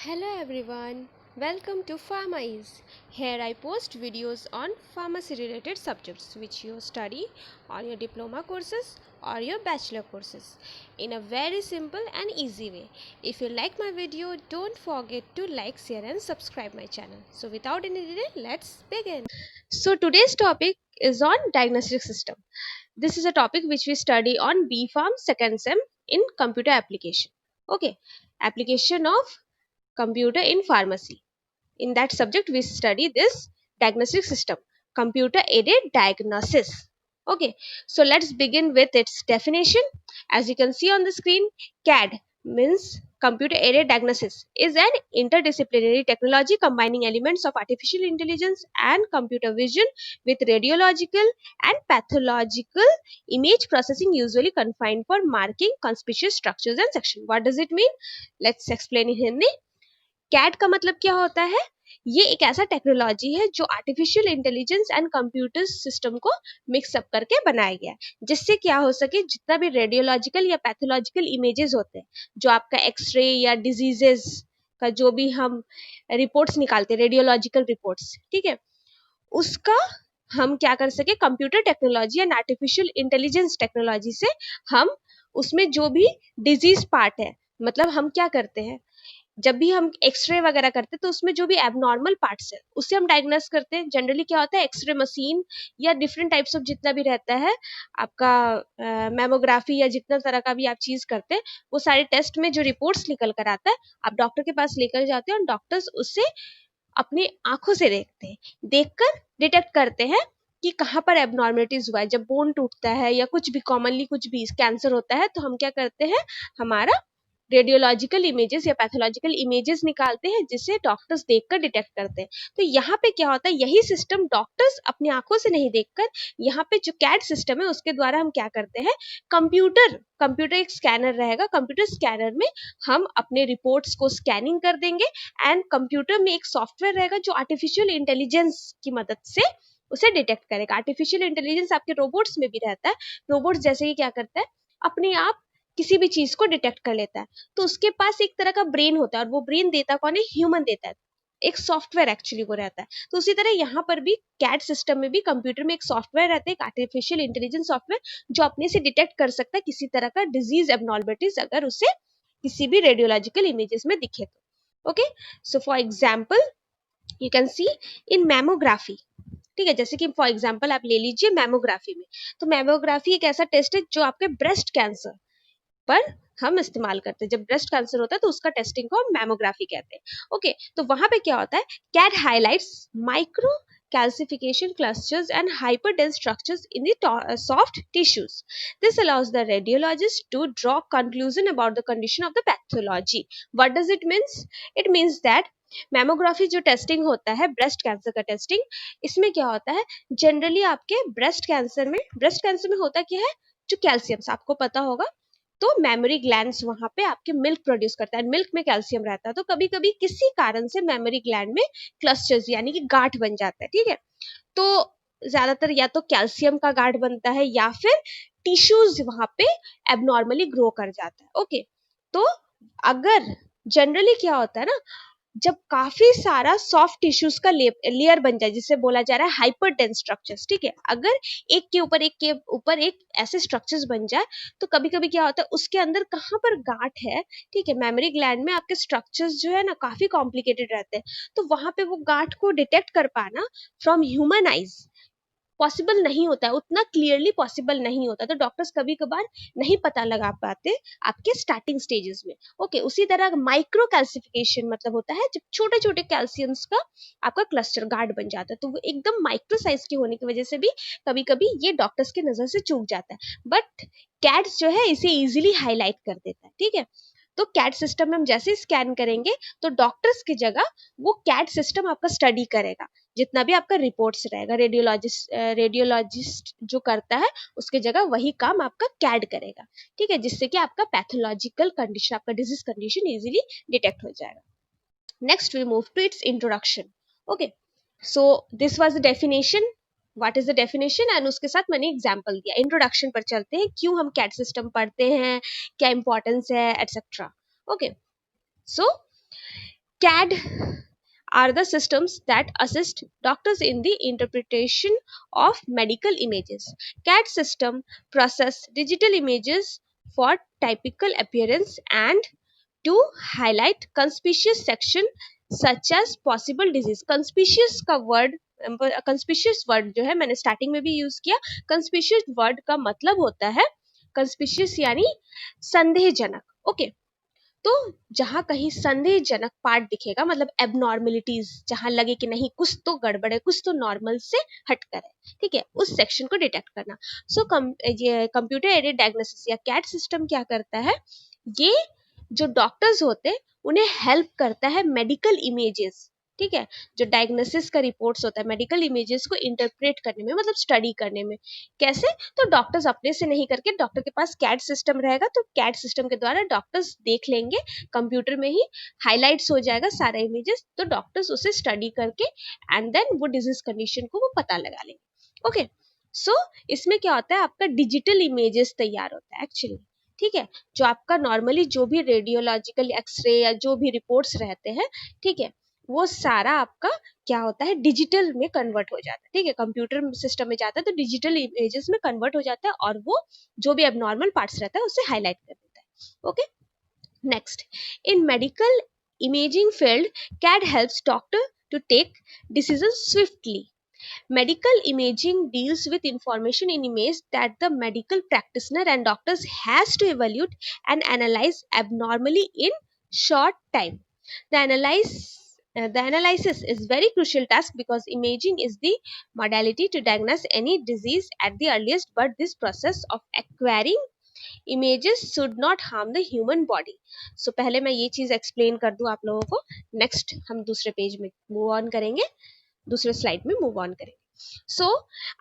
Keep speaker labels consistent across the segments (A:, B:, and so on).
A: Hello everyone, welcome to PharmaEase. Here I post videos on pharmacy related subjects which you study on your diploma courses or your bachelor courses in a very simple and easy way. If you like my video, don't forget to like, share and subscribe my channel. So without any delay, let's begin. So today's topic is on diagnostic system. This is a topic which we study on B Pharm second sem in computer application. Okay, application of computer in pharmacy. In that subject, we study this diagnostic system, computer aided diagnosis. Okay, so let's begin with its definition. As you can see on the screen, CAD means computer aided diagnosis is an interdisciplinary technology combining elements of artificial intelligence and computer vision with radiological and pathological image processing, usually confined for marking conspicuous structures and sections. What does it mean? Let's explain in Hindi. Cat का मतलब क्या होता है? ये एक ऐसा technology है जो artificial intelligence and computer system को मिक्स अप करके बनाया गया है, जिससे क्या हो सके जितना भी रेडियोलॉजिकल या पैथोलॉजिकल इमेजेस होते हैं, जो आपका एक्सरे या डिजीजेस का जो भी हम रिपोर्ट्स निकालते हैं, रेडियोलॉजिकल रिपोर्ट्स, ठीक है, उसका हम क्या कर सके, computer technology and artificial intelligence technology से हम उसमें जो भी डिजीज पार्ट है, मतलब हम क्या करते हैं, जब भी हम एक्सरे वगैरह करते हैं तो उसमें जो भी एबनॉर्मल पार्ट्स है उससे हम डायग्नोस करते हैं. जनरली क्या होता है, एक्सरे मशीन या डिफरेंट टाइप्स ऑफ जितना भी रहता है आपका मेमोग्राफी या जितना तरह का भी आप चीज करते हैं, वो सारे टेस्ट में जो रिपोर्ट्स निकल कर आता है आप डॉक्टर के पास लेकर जाते हैं और डॉक्टर्स उससे अपनी आंखों से देखते हैं, देखकर डिटेक्ट करते हैं कि कहाँ पर एबनॉर्मलिटीज हुआ है. जब बोन टूटता है या कुछ भी कॉमनली कुछ भी कैंसर होता है तो हम क्या करते हैं, हमारा रेडियोलॉजिकल इमेजेस या पैथोलॉजिकल इमेजेस निकालते हैं जिसे डॉक्टर्स देखकर डिटेक्ट करते हैं. तो यहाँ पे क्या होता है, यही सिस्टम डॉक्टर्स अपनी आंखों से नहीं देखकर यहाँ पे जो कैड सिस्टम है उसके द्वारा हम क्या करते हैं, कंप्यूटर एक स्कैनर रहेगा, कंप्यूटर स्कैनर में हम अपने रिपोर्ट्स को स्कैनिंग कर देंगे एंड कंप्यूटर में एक सॉफ्टवेयर रहेगा जो आर्टिफिशियल इंटेलिजेंस की मदद से उसे डिटेक्ट करेगा. आर्टिफिशियल इंटेलिजेंस आपके रोबोट्स में भी रहता है. रोबोट्स जैसे कि क्या करता है, अपने आप किसी भी चीज को डिटेक्ट कर लेता है, तो उसके पास एक तरह का ब्रेन होता है और वो ब्रेन देता कौन है, ह्यूमन देता है, एक सॉफ्टवेयर एक्चुअली वो रहता है. तो उसी तरह यहाँ पर भी कैड सिस्टम में भी कंप्यूटर में एक सॉफ्टवेयर रहता है, एक आर्टिफिशियल इंटेलिजेंस सॉफ्टवेयर जो अपने से डिटेक्ट कर सकता है किसी तरह का डिजीज एबनॉर्मलिटीज अगर उसे किसी भी रेडियोलॉजिकल इमेजेस में दिखे तो. Okay, so for example you can see in mammography, ठीक है, जैसे कि फॉर एग्जाम्पल आप ले लीजिए मैमोग्राफी में. तो मैमोग्राफी एक ऐसा टेस्ट है जो आपके ब्रेस्ट कैंसर पर हम इस्तेमाल करते हैं. जब ब्रेस्ट कैंसर होता है तो उसका टेस्टिंग को हम मैमोग्राफी कहते हैं. ओके, तो वहां पे क्या होता है, CAD highlights micro calcification clusters and hyperdense structures in the soft tissues. This allows the radiologist to draw conclusion about the condition of the pathology. What does it means? It means that mammography जो testing होता है, breast cancer का testing, इसमें क्या होता है, generally आपके breast cancer में होता क्या है, जो कैल्शियम आपको पता होगा, तो मेमोरी ग्लैंड्स वहां पे आपके मिल्क प्रोड्यूस करता है, मिल्क में कैल्शियम रहता है, तो कभी कभी किसी कारण से मेमोरी ग्लैंड में क्लस्टर्स यानी कि गांठ बन जाता है. ठीक है, तो ज्यादातर या तो कैल्शियम का गांठ बनता है या फिर टिश्यूज वहां पे एबनॉर्मली ग्रो कर जाता है. ओके, तो अगर जनरली क्या होता है ना, जब काफी सारा सॉफ्ट टिश्यूज का लेयर बन जाए, जिसे बोला जा रहा है हाइपर डेंस स्ट्रक्चर्स, ठीक है, अगर एक के ऊपर एक ऐसे स्ट्रक्चर्स बन जाए तो कभी कभी क्या होता है, उसके अंदर कहाँ पर गांठ है, ठीक है, मेमोरी ग्लैंड में आपके स्ट्रक्चर्स जो है ना काफी कॉम्प्लिकेटेड रहते हैं, तो वहां पे वो गांठ को डिटेक्ट कर पाना फ्रॉम ह्यूमन आइज पॉसिबल नहीं होता है, उतना क्लियरली पॉसिबल नहीं होता, तो डॉक्टर्स कभी कभार नहीं पता लगा पाते आपके स्टार्टिंग स्टेजेस में. ओके, उसी तरह माइक्रो कैल्सिफिकेशन मतलब होता है जब छोटे छोटे कैल्शियम्स का आपका क्लस्टर गार्ड बन जाता है, तो वो एकदम माइक्रो साइज के होने की वजह से भी कभी कभी ये डॉक्टर्स की नजर से चूक जाता है, बट कैड्स जो है इसे इजिली हाईलाइट कर देता है. ठीक है, तो कैड सिस्टम में हम जैसे स्कैन करेंगे तो डॉक्टर्स की जगह वो कैड सिस्टम आपका स्टडी करेगा, जितना भी आपका रिपोर्ट्स रहेगा, रेडियोलॉजिस्ट जो करता है उसके जगह वही काम आपका कैड करेगा. ठीक है, जिससे कि आपका पैथोलॉजिकल कंडीशन, आपका डिजीज कंडीशन इजीली डिटेक्ट हो जाएगा. Next we move to its introduction. Okay, so this was the definition, what is the definition, and उसके साथ मैंने एग्जांपल दिया. इंट्रोडक्शन पर चलते हैं, क्यों हम कैड सिस्टम पढ़ते हैं, क्या इंपॉर्टेंस है, etcetera. Okay, so CAD are the systems that assist doctors in the interpretation of medical images. CAD system process digital images for typical appearance and to highlight conspicuous section such as possible disease. Conspicuous का word, conspicuous word जो है मैंने starting में भी use किया. conspicuous word का मतलब होता है conspicuous यानी संदेहजनक. ओके, तो जहां कहीं संदेहजनक पार्ट दिखेगा मतलब एबनॉर्मेलिटीज, जहां लगे कि नहीं कुछ तो गड़बड़ है, कुछ तो नॉर्मल से हटकर है, ठीक है, उस सेक्शन को डिटेक्ट करना. सो ये कंप्यूटर एडेड डायग्नोसिस या कैट सिस्टम क्या करता है, ये जो डॉक्टर्स होते हैं उन्हें हेल्प करता है मेडिकल इमेजेस, ठीक है, जो डायग्नोसिस का रिपोर्ट्स होता है मेडिकल इमेजेस को इंटरप्रेट करने में, मतलब स्टडी करने में. कैसे, तो डॉक्टर्स अपने से नहीं करके डॉक्टर के पास कैट सिस्टम रहेगा, तो कैट सिस्टम के द्वारा डॉक्टर्स देख लेंगे, कंप्यूटर में ही हाईलाइट्स हो जाएगा सारा इमेजेस, तो डॉक्टर्स उसे स्टडी करके एंड देन वो डिजीज कंडीशन को वो पता लगा लेंगे. ओके, सो इसमें क्या होता है, आपका डिजिटल इमेजेस तैयार होता है एक्चुअली, ठीक है, जो आपका नॉर्मली जो भी रेडियोलॉजिकल एक्सरे या जो भी रिपोर्ट्स रहते हैं, ठीक है, वो सारा आपका क्या होता है डिजिटल में कन्वर्ट हो जाता है, ठीक है, कंप्यूटर सिस्टम में जाता है तो डिजिटल इमेजेस में कन्वर्ट हो जाता है और वो जो भी एबनॉर्मल पार्ट्स रहता है उसे हाईलाइट कर देता है. Okay, next, in medical imaging field CAD helps doctor to take decisions swiftly. Medical imaging deals with information in image that the medical practitioner and doctors has to evaluate and analyze abnormally in short time. The analysis is very crucial task because imaging is the modality to diagnose any disease at the earliest, but this process of acquiring images should not harm the human body. So पहले मैं ये चीज explain कर दूं आप लोगों को, next हम दूसरे पेज में मूव ऑन करेंगे, दूसरे स्लाइड में मूव ऑन करेंगे. सो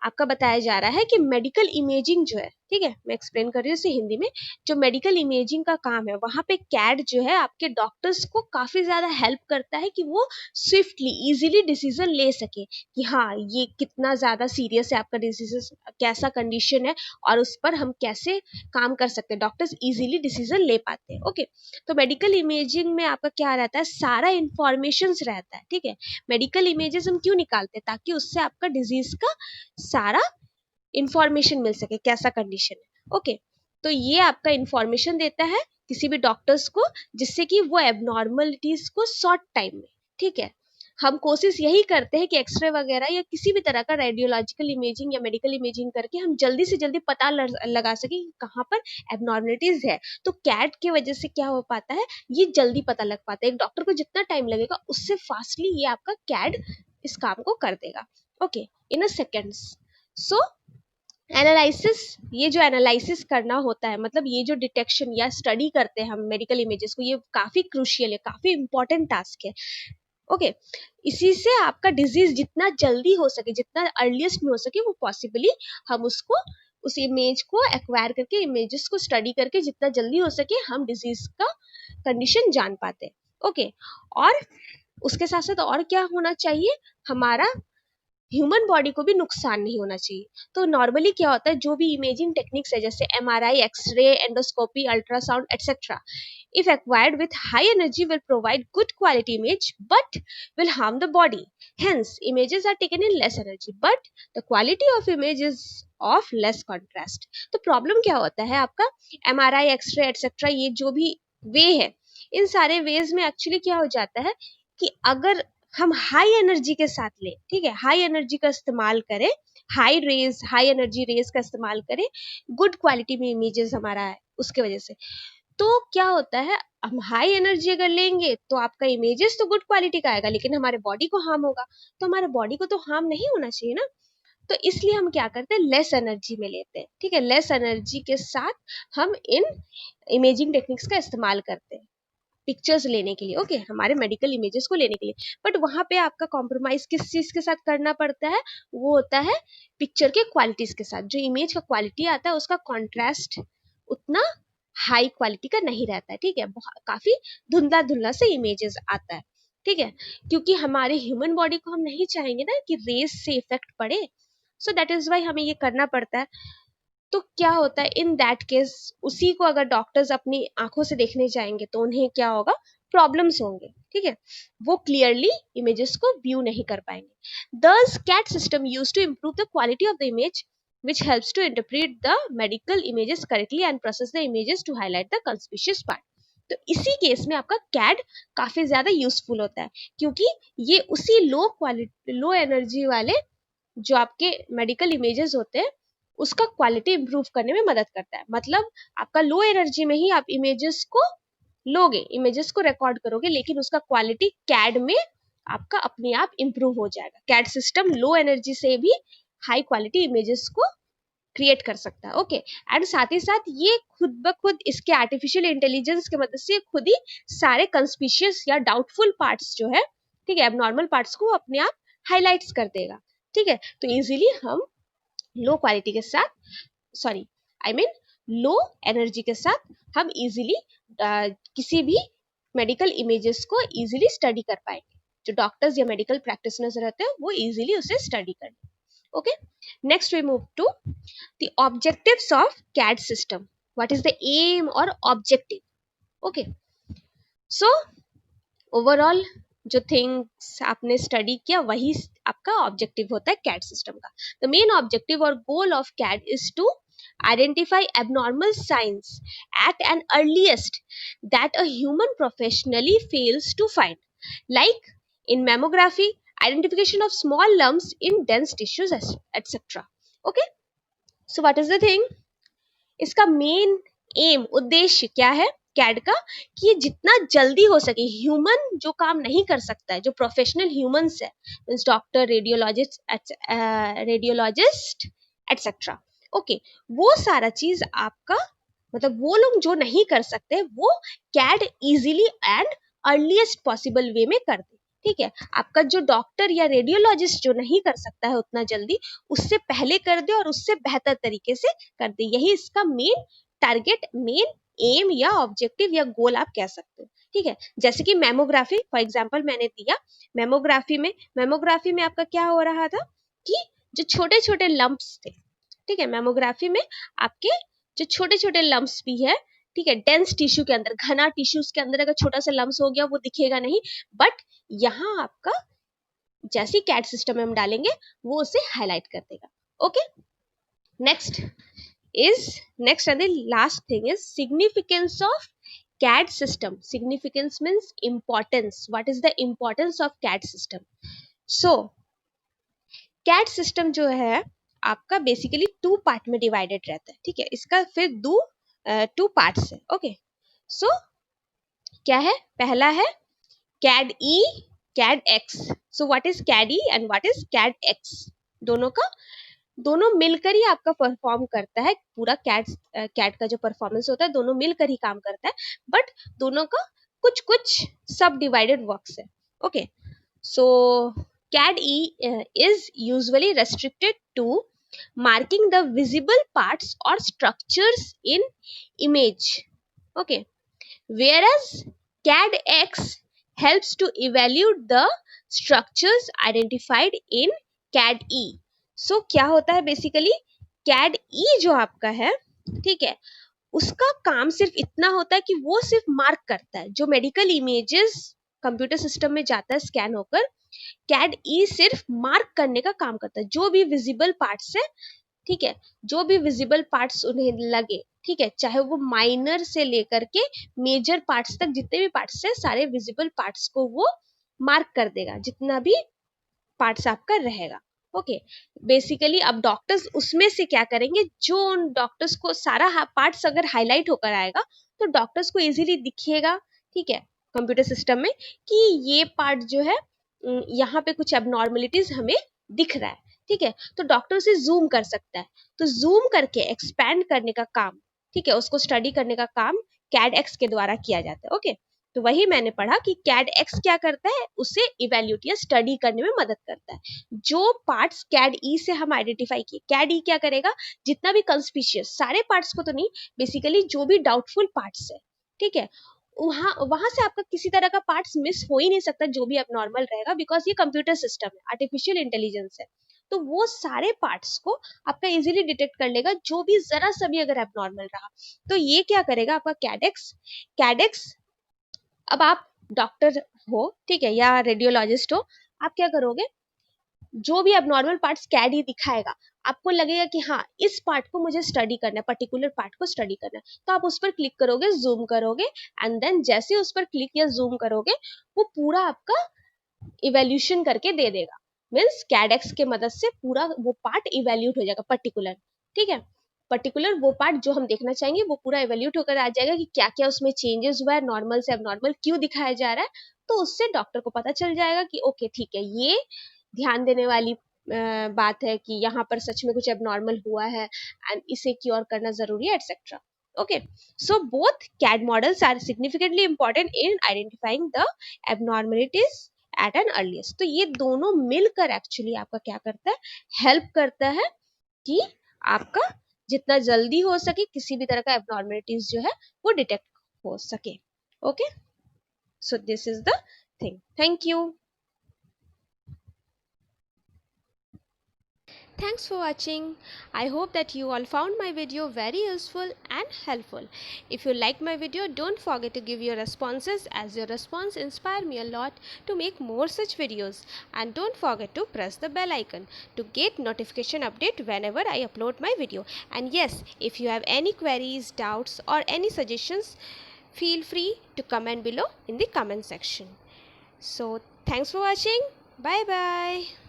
A: आपका बताया जा रहा है कि मेडिकल इमेजिंग जो है, ठीक है, मैं एक्सप्लेन कर रही हूँ इसे हिंदी में, जो मेडिकल इमेजिंग का काम है वहां पे कैड जो है आपके डॉक्टर्स को काफी ज्यादा हेल्प करता है कि वो स्विफ्टली इजीली डिसीजन ले सके कि हाँ ये कितना ज्यादा सीरियस है आपका डिसीज, कैसा कंडीशन है और उस पर हम कैसे काम कर सकते हैं, डॉक्टर्स इजीली डिसीजन ले पाते हैं. ओके, तो मेडिकल इमेजिंग में आपका क्या रहता है, सारा इंफॉर्मेशन रहता है, ठीक है. मेडिकल इमेजेस हम क्यों निकालते हैं, ताकि उससे आपका डिजीज का सारा इंफॉर्मेशन मिल सके, कैसा कंडीशन है. ओके, तो ये आपका इंफॉर्मेशन देता है किसी भी डॉक्टर्स को, जिससे कि वो एबनॉर्मलिटीज को शॉर्ट टाइम में, ठीक है, हम कोशिश यही करते हैं कि एक्सरे वगैरह या किसी भी तरह का रेडियोलॉजिकल इमेजिंग या मेडिकल इमेजिंग करके हम जल्दी से जल्दी पता लगा सके कि कहाँ पर एबनॉर्मलिटीज है. तो कैट की वजह से क्या हो पाता है, ये जल्दी पता लग पाता है. एक डॉक्टर को जितना टाइम लगेगा उससे फास्टली ये आपका कैड इस काम को कर देगा. Okay, in a seconds. So analysis, ये जो एनालिसिस करना होता है, मतलब ये जो डिटेक्शन या स्टडी करते हैं हम मेडिकल इमेजेस को, ये काफी क्रूशियल है, काफी इंपॉर्टेंट टास्क है. ओके, इसी से आपका डिजीज जितना जल्दी हो सके, जितना अर्लीस्ट में हो सके वो पॉसिबली हम उसको उस इमेज को एक्वायर करके, इमेजेस को स्टडी करके जितना जल्दी हो सके हम डिजीज का कंडीशन जान पाते हैं. ओके, और उसके साथ साथ और क्या होना चाहिए, हमारा ह्यूमन बॉडी को भी नुकसान नहीं होना चाहिए. तो नॉर्मली क्या होता है, जो भी इमेजिंग टेक्निक्स है जैसे MRI, X-ray, endoscopy, ultrasound etcetera, if acquired with high energy will provide good quality image but will harm the body. Hence images are taken in less energy but the quality of image is of less contrast. तो problem क्या होता है आपका, MRI, x ray etcetera, ये जो भी वे है, इन सारे वेज में एक्चुअली क्या हो जाता है कि अगर हम हाई एनर्जी के साथ लें, ठीक है, हाई एनर्जी का इस्तेमाल करें, high rays, high energy rays का इस्तेमाल करें, गुड क्वालिटी में इमेजेस हमारा है उसके वजह से, तो क्या होता है, हम हाई एनर्जी अगर लेंगे तो आपका इमेजेस तो गुड क्वालिटी का आएगा लेकिन हमारे बॉडी को हार्म होगा, तो हमारे बॉडी को तो हार्म नहीं होना चाहिए ना. तो इसलिए हम क्या करते हैं, लेस एनर्जी में लेते हैं, ठीक है, लेस एनर्जी के साथ हम इन इमेजिंग टेक्निक्स का इस्तेमाल करते हैं पिक्चर्स लेने के लिए. ओके, हमारे मेडिकल इमेजेस को लेने के लिए. बट वहां पे आपका कॉम्प्रोमाइज किस चीज के साथ करना पड़ता है, वो होता है पिक्चर के क्वालिटीज के साथ. जो इमेज का क्वालिटी आता है उसका कॉन्ट्रास्ट उतना हाई क्वालिटी का नहीं रहता है, ठीक है, काफी धुंधला धुंधला से इमेजेस आता है, ठीक है, क्योंकि हमारे ह्यूमन बॉडी को हम नहीं चाहेंगे ना कि रेस से इफेक्ट पड़े. सो दैट इज वाई हमें ये करना पड़ता है. तो क्या होता है इन दैट केस, उसी को अगर डॉक्टर्स अपनी आंखों से देखने जाएंगे तो उन्हें क्या होगा, प्रॉब्लम्स होंगे, ठीक है, वो क्लियरली इमेजेस को व्यू नहीं कर पाएंगे। Thus CAD system use to improve the quality of the image which helps to interpret the medical images correctly and process the images to highlight the conspicuous part। तो इसी case में आपका CAD काफी ज्यादा useful होता है, क्योंकि ये उसी लो क्वालिटी लो एनर्जी वाले जो आपके मेडिकल इमेजेस होते हैं उसका क्वालिटी इंप्रूव करने में मदद करता है। मतलब आपका लो एनर्जी में ही आप इमेजेस को लोगे, इमेजेस को रिकॉर्ड करोगे, लेकिन उसका क्वालिटी कैड में आपका अपने आप इंप्रूव हो जाएगा। कैड सिस्टम लो एनर्जी से भी हाई क्वालिटी इमेजेस को क्रिएट कर सकता है। ओके, एंड साथ ही साथ ये खुद ब खुद इसके आर्टिफिशियल इंटेलिजेंस के मदद से खुद ही सारे कंस्पिशियस या डाउटफुल पार्ट्स जो है, ठीक है, एबनॉर्मल पार्ट्स को अपने आप हाईलाइट्स कर देगा, ठीक है। तो इजीली हम लो क्वालिटी के साथ, sorry I mean low energy के साथ हम इजीली किसी भी मेडिकल इमेजेस को इजीली स्टडी कर पाएंगे। जो डॉक्टर्स या मेडिकल प्रैक्टिशनर्स रहते हैं वो इजीली उसे स्टडी कर। Okay, next we move to the objectives of CAD system. What is the aim और ऑब्जेक्टिव? ओके, सो ओवरऑल जो थिंग्स आपने स्टडी किया वही आपका ऑब्जेक्टिव होता है कैड सिस्टम का। द मेन ऑब्जेक्टिव और goal of CAD is to identify abnormal signs at an earliest that a human professionally fails to find, like in mammography, identification of small lumps in dense tissues, etc. Okay, so what is the thing? इसका main M, उद्देश्य क्या है CAD का? कि ये जितना जल्दी हो सके, ह्यूमन जो काम नहीं कर सकता है, जो प्रोफेशनल ह्यूमंस है, means doctor, radiologist etcetera, okay, वो सारा चीज आपका, मतलब वो लोग जो नहीं कर सकते वो CAD easily and earliest possible way में कर दे, ठीक है। आपका जो डॉक्टर या रेडियोलॉजिस्ट जो नहीं कर सकता है उतना जल्दी, उससे पहले कर दे और उससे बेहतर तरीके से कर दे। यही इसका मेन टारगेट, मेन एम या ऑब्जेक्टिव या गोल आप कह सकते हो, ठीक है। जैसे कि मेमोग्राफी फॉर एग्जांपल मैंने दिया, मेमोग्राफी में आपका क्या हो रहा था कि जो छोटे छोटे लंप्स थे, ठीक है, मेमोग्राफी में आपके जो छोटे छोटे लम्प्स भी है, ठीक है, डेंस टिश्यू के अंदर, घना टिश्यूज के अंदर अगर छोटा सा लम्प्स हो गया वो दिखेगा नहीं, बट यहाँ आपका जैसे कैड सिस्टम में हम डालेंगे वो उसे हाईलाइट कर देगा। Okay, next and the last thing is significance of CAD system. Significance means importance. What is the importance of CAD system? So, CAD system जो है आपका बेसिकली 2 पार्ट में डिवाइडेड रहता है, ठीक है। इसका फिर 2 पार्ट्स है। ओके, सो क्या है? पहला है CAD E, CAD X. So what is CAD E and what is CAD X? दोनों मिलकर ही आपका परफॉर्म करता है। पूरा कैड का जो परफॉर्मेंस होता है दोनों मिलकर ही काम करता है, बट दोनों का कुछ कुछ सब डिवाइडेड वर्क्स है। Okay, so CAD E is usually restricted to marking the visible parts or structures in image. Okay, whereas CAD X helps to evaluate the structures identified in CAD E. So क्या होता है basically, CAD E जो आपका है, ठीक है, उसका काम सिर्फ इतना होता है कि वो सिर्फ मार्क करता है। जो मेडिकल इमेजेस कंप्यूटर सिस्टम में जाता है स्कैन होकर, CAD E सिर्फ मार्क करने का काम करता है। जो भी विजिबल पार्ट्स है, ठीक है, जो भी विजिबल पार्ट्स उन्हें लगे, ठीक है, चाहे वो माइनर से लेकर के मेजर पार्ट्स तक जितने भी पार्ट्स है, सारे विजिबल पार्ट्स को वो मार्क कर देगा, जितना भी पार्ट्स आपका रहेगा। ओके, बेसिकली अब डॉक्टर्स उसमें से क्या करेंगे, जो डॉक्टर्स को सारा पार्ट्स अगर हाईलाइट होकर आएगा तो डॉक्टर्स को इजीली दिखेगा, ठीक है, कंप्यूटर सिस्टम में कि ये पार्ट जो है यहाँ पे कुछ एबनॉर्मलिटीज हमें दिख रहा है, ठीक है, तो डॉक्टर उसे जूम कर सकता है। तो जूम करके एक्सपैंड करने का काम, ठीक है, उसको स्टडी करने का काम CAD X के द्वारा किया जाता है। ओके, तो वही मैंने पढ़ा कि CAD X क्या करता है, उसे इवेल्यूट या स्टडी करने में मदद करता है। जो पार्ट्स CAD E से हम आइडेंटिफाई किए, CAD E क्या करेगा, जितना भी कंस्पिशियस, सारे पार्ट्स को तो नहीं, बेसिकली जो भी डाउटफुल पार्ट्स है, ठीक है, वहां से आपका किसी तरह का पार्ट्स मिस हो ही नहीं सकता, जो भी एबनॉर्मल रहेगा, बिकॉज ये कंप्यूटर सिस्टम है, आर्टिफिशियल इंटेलिजेंस है, तो वो सारे पार्ट्स को आपका इजीली डिटेक्ट कर लेगा, जो भी जरा सा भी अगर एबनॉर्मल रहा। तो ये क्या करेगा आपका CAD X अब आप डॉक्टर हो, ठीक है, या रेडियोलॉजिस्ट हो, आप क्या करोगे, जो भी एबनॉर्मल पार्ट स्कैड ही दिखाएगा, आपको लगेगा कि हाँ इस पार्ट को मुझे स्टडी करना है, पर्टिकुलर पार्ट को स्टडी करना है, तो आप उस पर क्लिक करोगे, जूम करोगे, एंड देन जैसे उस पर क्लिक या जूम करोगे वो पूरा आपका इवेल्यूशन करके दे देगा। मीन्स कैडेक्स के मदद से पूरा वो पार्ट इवेल्यूट हो जाएगा पर्टिकुलर, ठीक है, पर्टिकुलर वो पार्ट जो हम देखना चाहेंगे वो पूरा इवेल्यूट होकर आ जाएगा कि क्या क्या उसमें चेंजेस हुआ है, नॉर्मल से एबनॉर्मल क्यों दिखाया जा रहा है। तो उससे डॉक्टर को पता चल जाएगा कि ओके ठीक है, ये ध्यान देने वाली बात है कि यहाँ पर सच में कुछ एबनॉर्मल हुआ है एंड इसे क्योर करना जरूरी है, etcetera. Okay, so both CAD models are significantly important in identifying the abnormalities at an earliest. तो ये दोनों मिलकर एक्चुअली आपका क्या करता है, हेल्प करता है कि आपका जितना जल्दी हो सके किसी भी तरह का एबनॉर्मलिटीज जो है वो डिटेक्ट हो सके। Okay, so this is the thing. Thank you. Thanks for watching. I hope that you all found my video very useful and helpful. If you liked my video, don't forget to give your responses, as your response inspire me a lot to make more such videos. And don't forget to press the bell icon to get notification update whenever I upload my video. And yes, if you have any queries, doubts or any suggestions, feel free to comment below in the comment section. So thanks for watching. Bye bye.